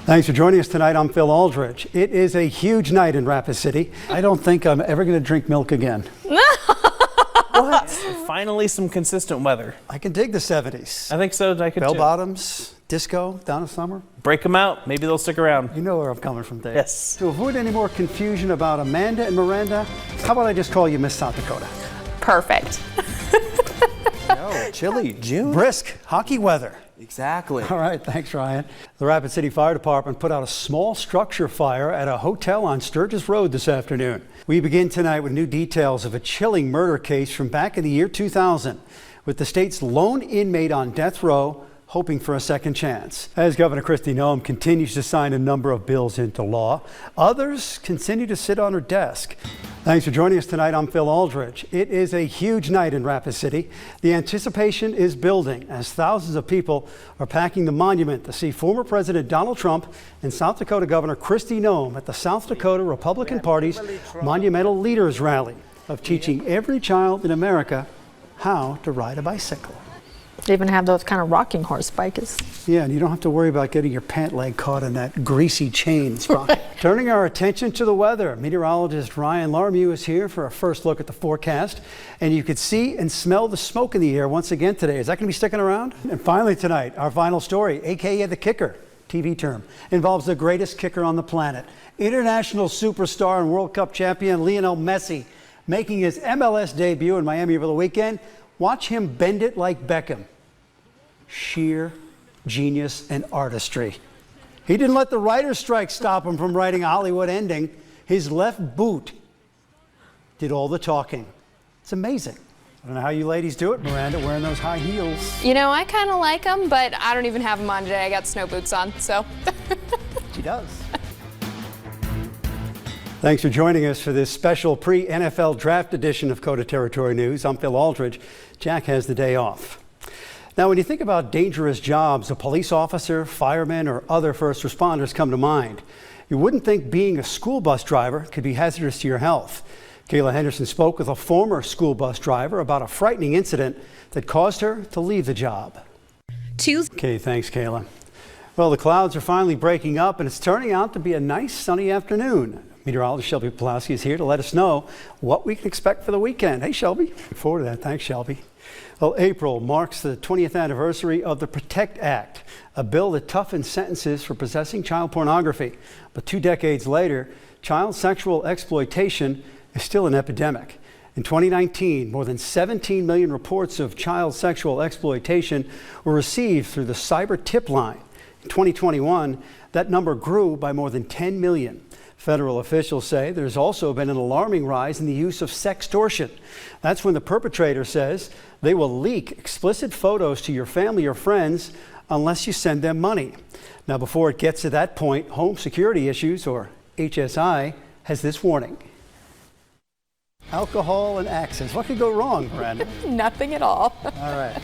Thanks for joining us tonight. I'm Phil Aldridge. It is a huge night in Rapid City. I don't think I'm ever going to drink milk again. What? Finally, some consistent weather. I can dig the 70s. I think so. I could Bell too. bottoms, disco, down in summer. Break them out. Maybe they'll stick around. You know where I'm coming from, Dave. Yes. To avoid any more confusion about Amanda and Miranda, how about I just call you Miss South Dakota? Perfect. No, chilly June. Brisk hockey weather. Exactly. All right, thanks, Ryan. The Rapid City Fire Department put out a small structure fire at a hotel on Sturgis Road this afternoon. We begin tonight with new details of a chilling murder case from back in the year 2000, with the state's lone inmate on death row hoping for a second chance. As Governor Kristi Noem continues to sign a number of bills into law, others continue to sit on her desk. Thanks for joining us tonight. I'm Phil Aldridge. It is a huge night in Rapid City. The anticipation is building as thousands of people are packing the monument to see former President Donald Trump and South Dakota Governor Kristi Noem at the South Dakota Republican Party's Monumental Leaders Rally of teaching every child in America how to ride a bicycle. They even have those kind of rocking horse bikes. Yeah, and you don't have to worry about getting your pant leg caught in that greasy chain spot. Turning our attention to the weather, meteorologist Ryan Larmew is here for a first look at the forecast. And you could see and smell the smoke in the air once again today. Is that going to be sticking around? And finally tonight, our final story, AKA the kicker, TV term, involves the greatest kicker on the planet. International superstar and World Cup champion Lionel Messi making his MLS debut in Miami over the weekend. Watch him bend it like Beckham. Sheer genius and artistry. He didn't let the writer's strike stop him from writing a Hollywood ending. His left boot did all the talking. It's amazing. I don't know how you ladies do it, Miranda, wearing those high heels. You know, I kind of like them, but I don't even have them on today. I got snow boots on, so. She does. Thanks for joining us for this special pre-NFL draft edition of Kota Territory News. I'm Phil Aldridge. Jack has the day off. Now, when you think about dangerous jobs, a police officer, fireman, or other first responders come to mind. You wouldn't think being a school bus driver could be hazardous to your health. Kayla Henderson spoke with a former school bus driver about a frightening incident that caused her to leave the job. Okay, thanks, Kayla. Well, the clouds are finally breaking up, and it's turning out to be a nice sunny afternoon. Meteorologist Shelby Pulaski is here to let us know what we can expect for the weekend. Hey, Shelby. Look forward to that. Thanks, Shelby. Well, April marks the 20th anniversary of the PROTECT Act, a bill that toughens sentences for possessing child pornography. But 2 decades later, child sexual exploitation is still an epidemic. In 2019, more than 17 million reports of child sexual exploitation were received through the cyber tip line. In 2021, that number grew by more than 10 million. Federal officials say there's also been an alarming rise in the use of sextortion. That's when the perpetrator says they will leak explicit photos to your family or friends unless you send them money. Now, before it gets to that point, Home Security Issues, or HSI, has this warning. Alcohol and access. What could go wrong, Miranda? Nothing at all. All right.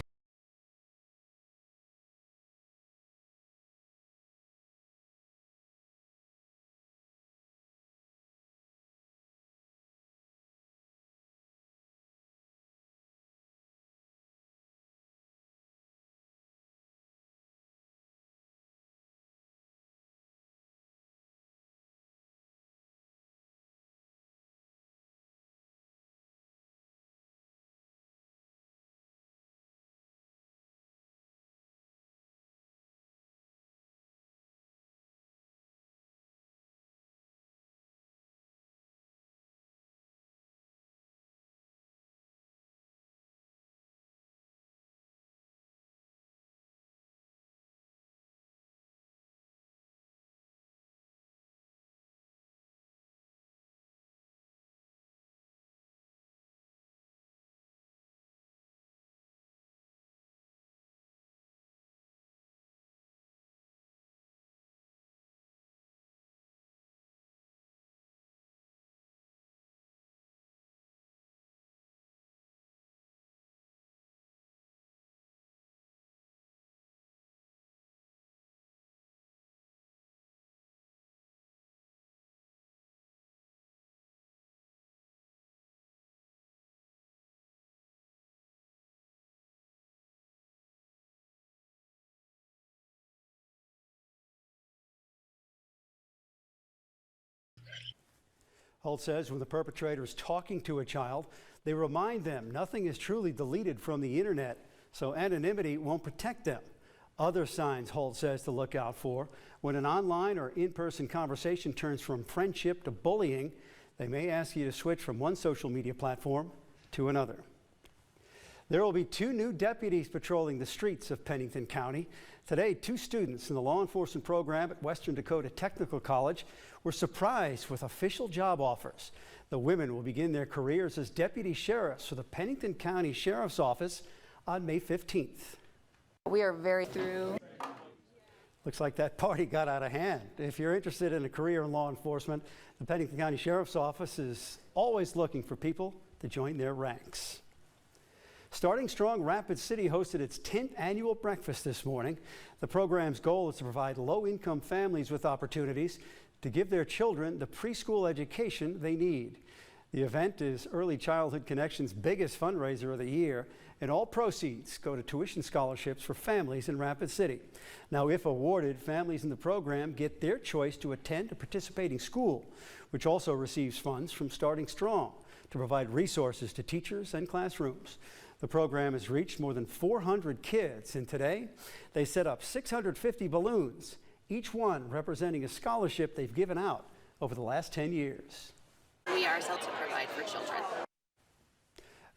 Holt says when the perpetrator is talking to a child, they remind them nothing is truly deleted from the internet, so anonymity won't protect them. Other signs, Holt says, to look out for: when an online or in-person conversation turns from friendship to bullying, they may ask you to switch from one social media platform to another. There will be 2 new deputies patrolling the streets of Pennington County. Today, 2 students in the law enforcement program at Western Dakota Technical College were surprised with official job offers. The women will begin their careers as deputy sheriffs for the Pennington County Sheriff's Office on May 15th. We are very through. Looks like that party got out of hand. If you're interested in a career in law enforcement, the Pennington County Sheriff's Office is always looking for people to join their ranks. Starting Strong Rapid City hosted its 10th annual breakfast this morning. The program's goal is to provide low-income families with opportunities to give their children the preschool education they need. The event is Early Childhood Connection's biggest fundraiser of the year, and all proceeds go to tuition scholarships for families in Rapid City. Now, if awarded, families in the program get their choice to attend a participating school, which also receives funds from Starting Strong to provide resources to teachers and classrooms. The program has reached more than 400 kids, and today they set up 650 balloons, each one representing a scholarship they've given out over the last 10 years. We ourselves to provide for children.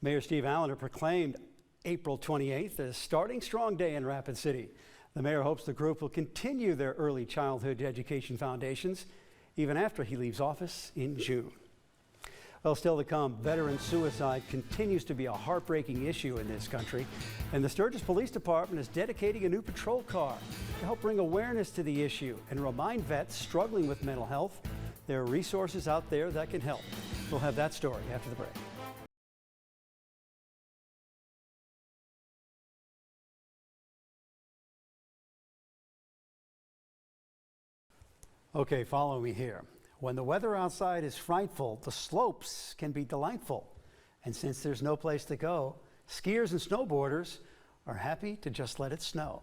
Mayor Steve Allender proclaimed April 28th as Starting Strong Day in Rapid City. The mayor hopes the group will continue their early childhood education foundations even after he leaves office in June. Well, still to come, veteran suicide continues to be a heartbreaking issue in this country, and the Sturgis Police Department is dedicating a new patrol car to help bring awareness to the issue and remind vets struggling with mental health there are resources out there that can help. We'll have that story after the break. Okay, follow me here. When the weather outside is frightful, the slopes can be delightful. And since there's no place to go, skiers and snowboarders are happy to just let it snow.